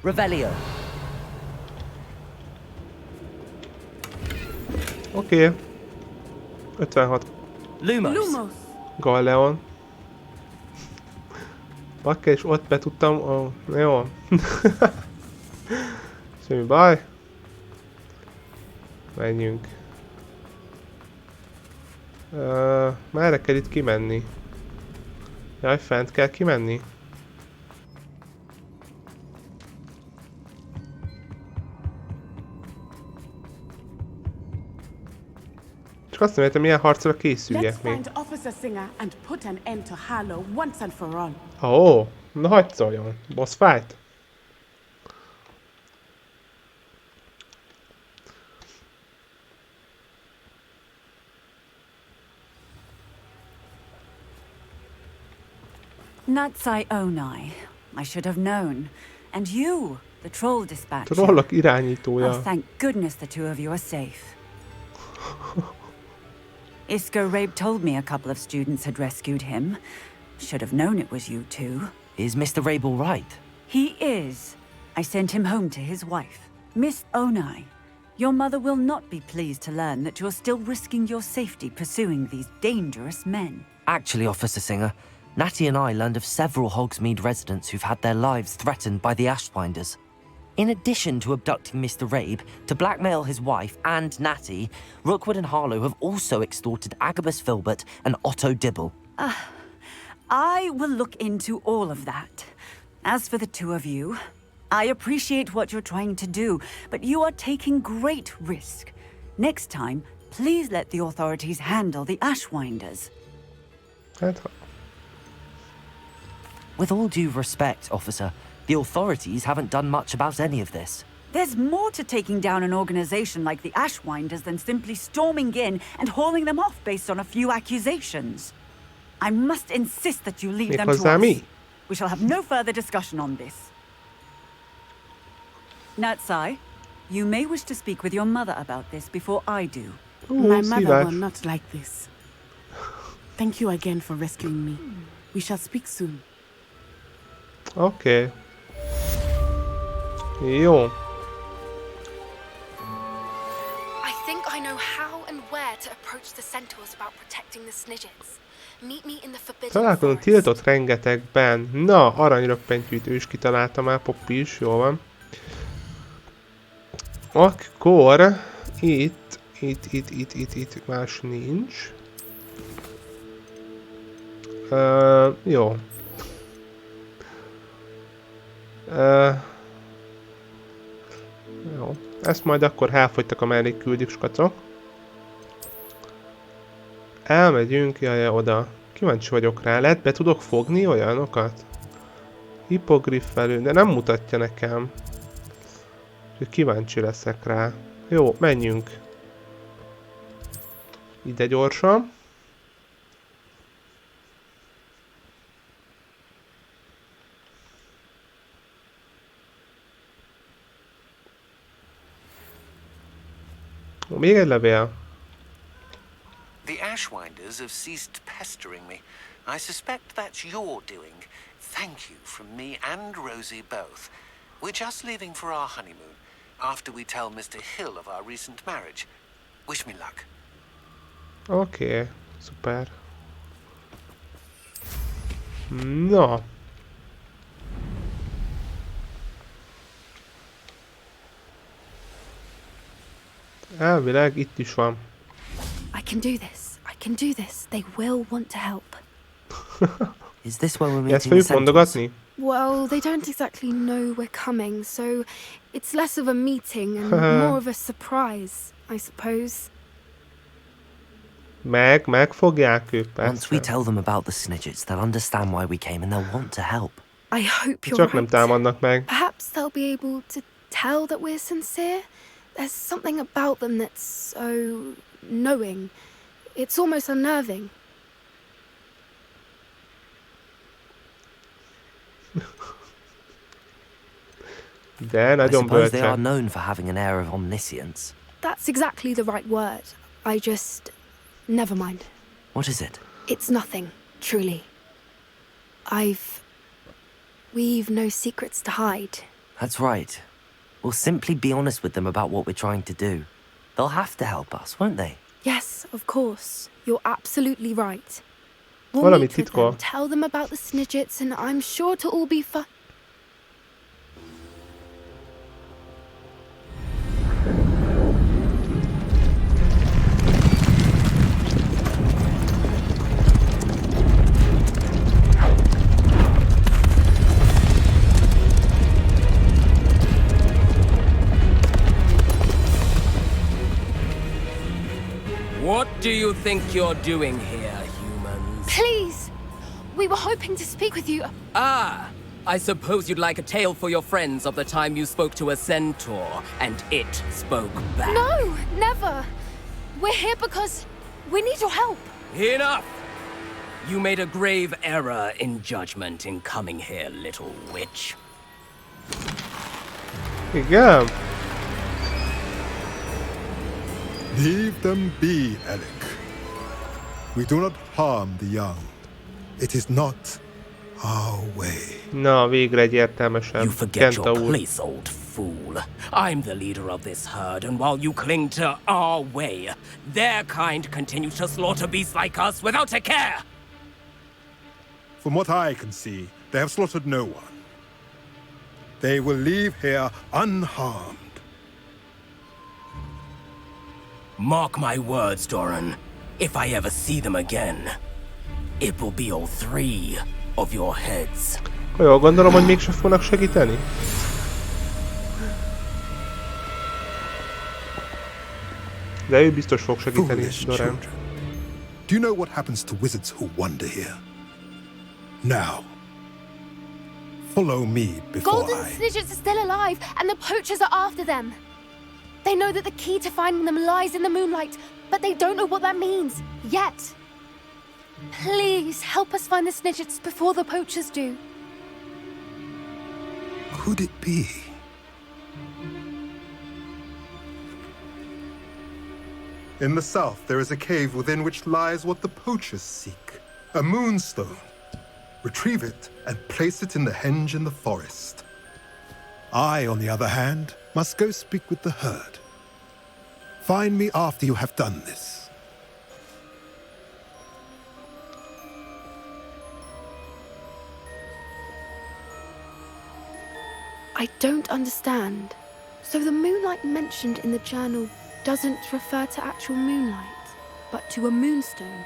[SPEAKER 3] Revelio.
[SPEAKER 1] Oké. 56.
[SPEAKER 3] Lumos.
[SPEAKER 1] Galleon. Bakker, és ott be tudtam... Oh, jó. Semmi baj. Menjünk. Merre kell itt kimenni? Jaj, fent kell kimenni? Csak azt nem értem, milyen harcra készüljek még. Ó, na hagyd szóljon. Boss fight?
[SPEAKER 12] Natsai Onai. I should have known. And you, the troll dispatcher.
[SPEAKER 1] Trollok irányítója.
[SPEAKER 12] Oh, thank goodness the two of you are safe. Isco Rabe told me a couple of students had rescued him. Should have known it was you two.
[SPEAKER 3] Is Mr. Rabe all right?
[SPEAKER 12] He is. I sent him home to his wife. Miss Onai, your mother will not be pleased to learn that you're still risking your safety pursuing these dangerous men.
[SPEAKER 3] Actually, Officer Singer, Natty and I learned of several Hogsmeade residents who've had their lives threatened by the Ashwinders. In addition to abducting Mr. Rabe to blackmail his wife and Natty, Rookwood and Harlow have also extorted Agabus Filbert and Otto Dibble.
[SPEAKER 12] I will look into all of that. As for the two of you, I appreciate what you're trying to do, but you are taking great risk. Next time, please let the authorities handle the Ashwinders.
[SPEAKER 3] With all due respect, officer, the authorities haven't done much about any of this.
[SPEAKER 12] There's more to taking down an organization like the Ashwinders than simply storming in and hauling them off based on a few accusations. I must insist that you leave them to us. We shall have no further discussion on this. Natsai, you may wish to speak with your mother about this before I do.
[SPEAKER 2] My mother will not like this. Thank you again for rescuing me. We shall speak soon.
[SPEAKER 1] Oké. Jó.
[SPEAKER 8] I think I know how and where to approach the centaurs about protecting the Snidgets. Meet me in the forbidden
[SPEAKER 1] Találkozunk tiltott rengetegben. Na, aranyröppentyűt is kitalálta már, Poppy is, jól van. Akkor itt más nincs. Jó. Jó. Ezt majd akkor elfogytak a mellékküldjük, skacok. Elmegyünk, jaj, oda. Kíváncsi vagyok rá. Lehet, be tudok fogni olyanokat? Hippogriff felül, de nem mutatja nekem. Úgyhogy kíváncsi leszek rá. Jó, menjünk. Ide gyorsan. Még egy levél.
[SPEAKER 9] The Ashwinders have ceased pestering me. I suspect that's your doing. Thank you from me and Rosie both. We're just leaving for our honeymoon, after we tell Mr. Hill of our recent marriage. Wish me luck.
[SPEAKER 1] Oké, szuper. No. Elvileg itt is van.
[SPEAKER 8] I can do this. I can do this. They will want to help.
[SPEAKER 3] Is this where we're meeting
[SPEAKER 1] Ezt fogjuk mondogatni?
[SPEAKER 8] Well, they don't exactly know we're coming, so it's less of a meeting and more of a surprise, I suppose.
[SPEAKER 1] Megfogják ők, persze.
[SPEAKER 3] Once we tell them about the Snidgets, they'll understand why we came and they'll want to help.
[SPEAKER 8] I hope you're
[SPEAKER 1] Csak nem támadnak meg.
[SPEAKER 8] Perhaps they'll be able to tell that we're sincere. There's something about them that's so knowing. It's almost unnerving.
[SPEAKER 1] De nagyon
[SPEAKER 3] I suppose they
[SPEAKER 1] bölcsek.
[SPEAKER 3] are known for having an air of omniscience.
[SPEAKER 8] That's exactly the right word. I just... Never mind.
[SPEAKER 3] What is it?
[SPEAKER 8] It's nothing, truly. We've no secrets to hide.
[SPEAKER 3] That's right. We'll simply be honest with them about what we're trying to do. They'll have to help us, won't they?
[SPEAKER 8] Yes, of course. You're absolutely right.
[SPEAKER 1] Valami
[SPEAKER 8] We'll meet with
[SPEAKER 1] titkol.
[SPEAKER 8] them, tell them about the Snidgets, and I'm sure to all be fun.
[SPEAKER 13] What do you think you're doing here, humans?
[SPEAKER 8] Please! We were hoping to speak with you.
[SPEAKER 13] Ah! I suppose you'd like a tale for your friends of the time you spoke to a centaur, and it spoke back.
[SPEAKER 8] No, never. We're here because we need your help.
[SPEAKER 13] Enough! You made a grave error in judgment in coming here, little witch.
[SPEAKER 1] Igen.
[SPEAKER 14] Leave them be, Alec. We do not harm the young. It is not our way.
[SPEAKER 1] Na, végre egy értelmesebb.
[SPEAKER 13] You forget
[SPEAKER 1] Kenta
[SPEAKER 13] your
[SPEAKER 1] úr.
[SPEAKER 13] place, old fool. I'm the leader of this herd, and while you cling to our way, their kind continues to slaughter beasts like us without a care!
[SPEAKER 14] From what I can see, they have slaughtered no one. They will leave here unharmed.
[SPEAKER 13] Mark my words, Doran. If I ever see them again, it will be all 3 of your heads.
[SPEAKER 1] Jól gondolom, hogy mégsem fognak segíteni? De ő biztos fog segíteni,
[SPEAKER 14] Foolish
[SPEAKER 1] Doran.
[SPEAKER 14] children. Do you know what happens to wizards who wander here? Now, follow me before
[SPEAKER 8] Golden Snidgets are still alive, and the poachers are after them. They know that the key to finding them lies in the moonlight, but they don't know what that means, yet. Please, help us find the Snidgets before the poachers do.
[SPEAKER 14] Could it be? In the south, there is a cave within which lies what the poachers seek. A moonstone. Retrieve it and place it in the henge in the forest. I, on the other hand, must go speak with the herd. Find me after you have done this.
[SPEAKER 8] I don't understand. So the moonlight mentioned in the journal doesn't refer to actual moonlight, but to a moonstone.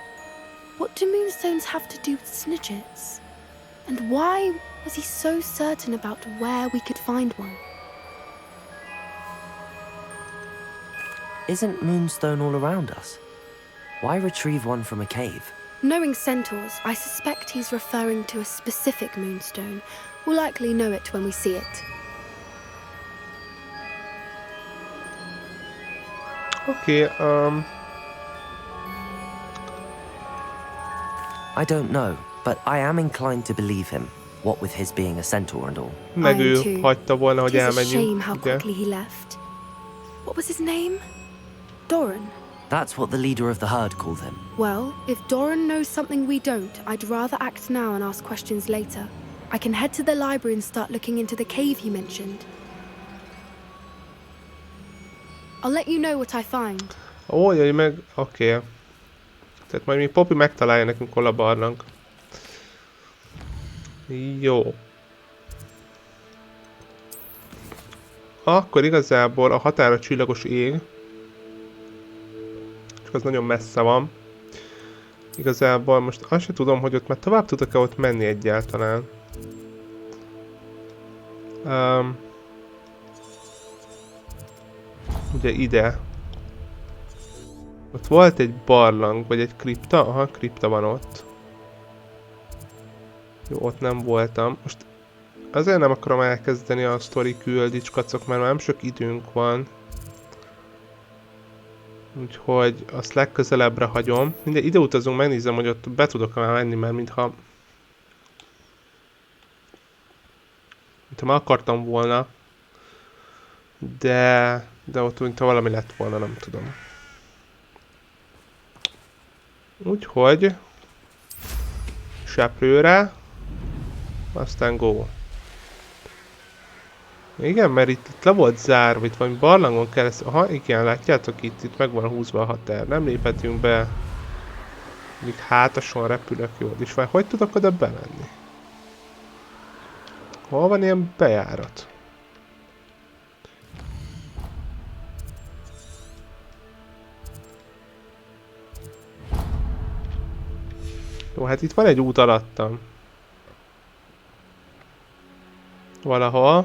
[SPEAKER 8] What do moonstones have to do with Snidgets? And why was he so certain about where we could find one?
[SPEAKER 3] Isn't Moonstone all around us? Why retrieve one from a cave?
[SPEAKER 8] Knowing centaurs, I suspect he's referring to a specific moonstone. We'll likely know it when we see it.
[SPEAKER 1] Okay,
[SPEAKER 3] I don't know, but I am inclined to believe him, what with his being a centaur and all.
[SPEAKER 1] Meg ő hagyta volna, hogy
[SPEAKER 8] It is a
[SPEAKER 1] elmenjünk.
[SPEAKER 8] shame how quickly he left. What was his name? Doran.
[SPEAKER 3] That's what the leader of the herd called him.
[SPEAKER 8] Well, if Doran knows something we don't, I'd rather act now and ask questions later. I can head to the library and start looking into the cave you mentioned. I'll let you know what I find.
[SPEAKER 1] Ó, jöjj meg, oké. Tehát majd még Poppy megtalálja nekünk hol a barlang. Jó. Akkor igazából a határa csillagos ég. Csak az nagyon messze van. Igazából most azt se tudom, hogy ott már tovább tudok-e ott menni egyáltalán. Ugye ide. Ott volt egy barlang, vagy egy kripta? Aha, kripta van ott. Jó, ott nem voltam. Most azért nem akarom elkezdeni a sztori küldicskacok, mert már nem sok időnk van. Úgyhogy azt legközelebbre hagyom. Minden ide utazunk, megnézem, hogy ott be tudok-e már menni, mert mintha már akartam volna. De ott mintha valami lett volna, nem tudom. Úgyhogy seprőre, aztán go. Igen, mert itt le volt zárva, itt valami barlangon keresztül. Aha, igen, látjátok itt meg van húzva a határ. Nem léphetünk be. Míg hátason repülök, jó. És vagy hogy tudok oda bemenni? Hol van ilyen bejárat? Jó, hát itt van egy út alattam. Valahol.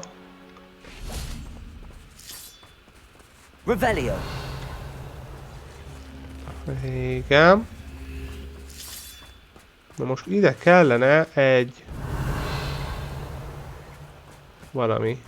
[SPEAKER 3] Revelio.
[SPEAKER 1] Igen. Na most ide kellene egy... valami.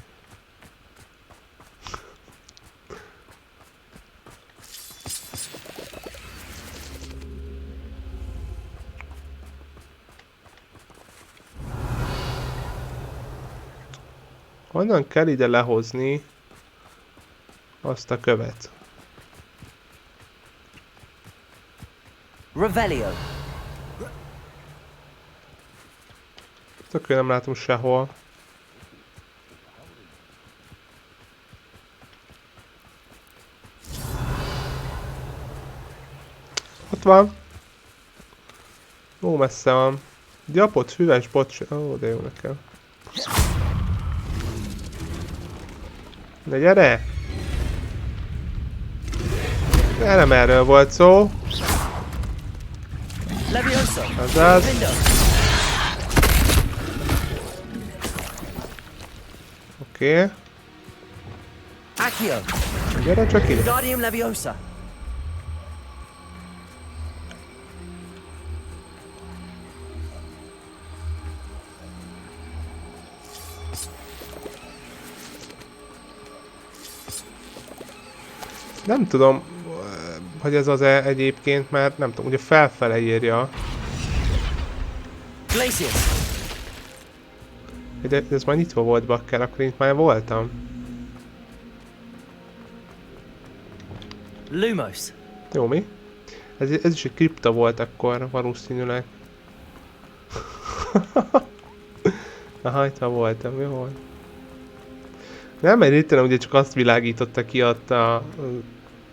[SPEAKER 1] Honnan kell ide lehozni azt a követ?
[SPEAKER 3] Revelio.
[SPEAKER 1] Tökül nem látom sehol. Ott van. Ó, messze van. Gyapott, füves, bocs. Ó, de jó nekem. De gyere! De nem erről volt szó. Azaz. Oké. Gyere csak ide. Nem tudom, hogy ez az-e egyébként, mert nem tudom, ugye felfele írja. De ez már nyitva volt, bakker, akkor itt már voltam.
[SPEAKER 3] Lumos.
[SPEAKER 1] Jó, mi? Ez is egy kripta volt akkor, valószínűleg. Aha, itt voltam, jó. Nem, mert itt ugye csak azt világította ki ott a...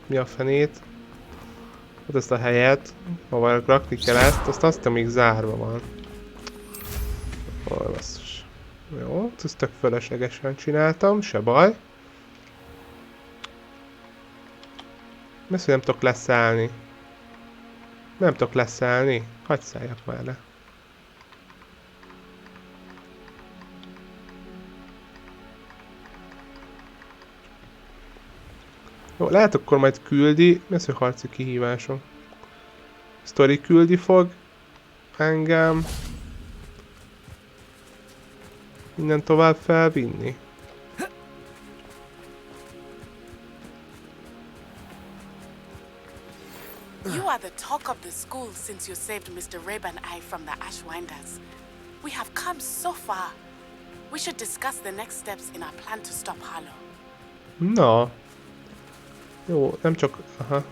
[SPEAKER 1] mi a fenét? Ott ezt a helyet, ahol rakni kell ezt, azt aztán még zárva van. Hol basszus. Jó, ezt tök fölöslegesen csináltam, se baj. Mert nem tudok leszállni. Nem tudok leszállni. Hadd szálljak már le. Jó, lehet akkor majd küldi. Mi az, hogy harci kihívásom? Story küldi fog engem. Innen tovább felvinni.
[SPEAKER 2] You are the talk of the school since you saved Mr. Rabe and I from the Ashwinders. We have come so far. We should discuss the next steps in our plan to stop Harlow.
[SPEAKER 1] Na. Jó, nem csak... Aha.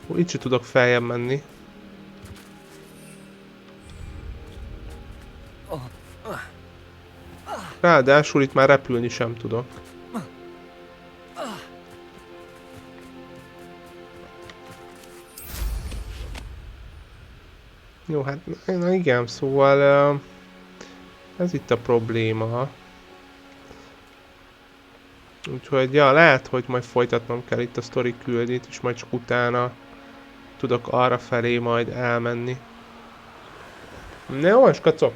[SPEAKER 1] Jó, így sem tudok feljebb menni. Ráadásul itt már repülni sem tudok. Jó, hát na igen, szóval ez itt a probléma. Úgyhogy ja, lehet, hogy majd folytatnom kell itt a sztori küldét, és majd csak utána tudok arra felé majd elmenni. Na jó, és kacok.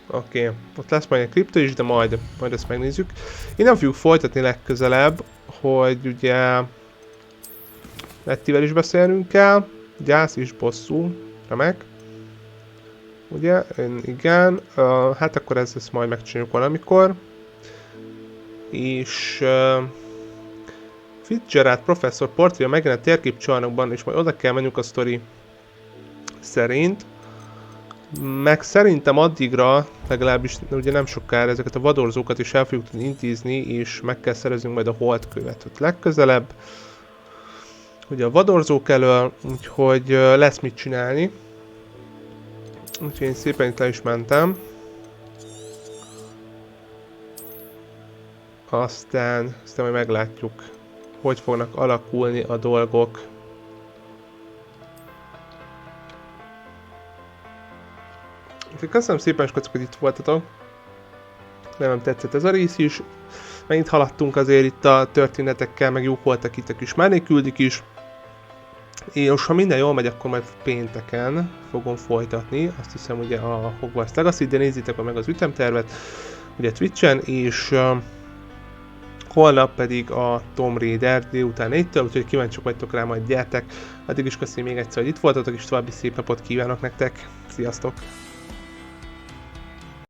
[SPEAKER 1] Oké, ott lesz majd egy kripto is, de majd ezt megnézzük. Én nem fogjuk folytatni legközelebb, hogy ugye Lettivel is beszélnünk kell. Gyász is bosszú, remek. Ugye, igen, hát akkor ezt majd megcsináljuk valamikor. És Fitzgerald professzor portréja megjelent térképcsarnokban, és majd oda kell menjünk a sztori szerint. Meg szerintem addigra, legalábbis ugye nem sokára ezeket a vadorzókat is el fogjuk tudni intézni, és meg kell szereznünk majd a holdkövet ott legközelebb. Ugye a vadorzók elől, úgyhogy lesz mit csinálni. Úgyhogy én szépen itt le is mentem. Aztán majd meglátjuk, hogy fognak alakulni a dolgok. Köszönöm szépen, és hogy itt voltatok. Nem tetszett ez a rész is. Megint haladtunk azért itt a történetekkel, meg jók voltak itt a kis melléküldik is. És ha minden jól megy, akkor majd pénteken fogom folytatni. Azt hiszem ugye a Hogwarts Legacy, de nézzétek meg az ütemtervet ugye Twitchen, és holnap pedig a Tomb Raider délután 4-től, úgyhogy kíváncsiak vagytok rá, majd gyertek. Addig is köszönöm még egyszer, hogy itt voltatok, és további szép napot kívánok nektek. Sziasztok!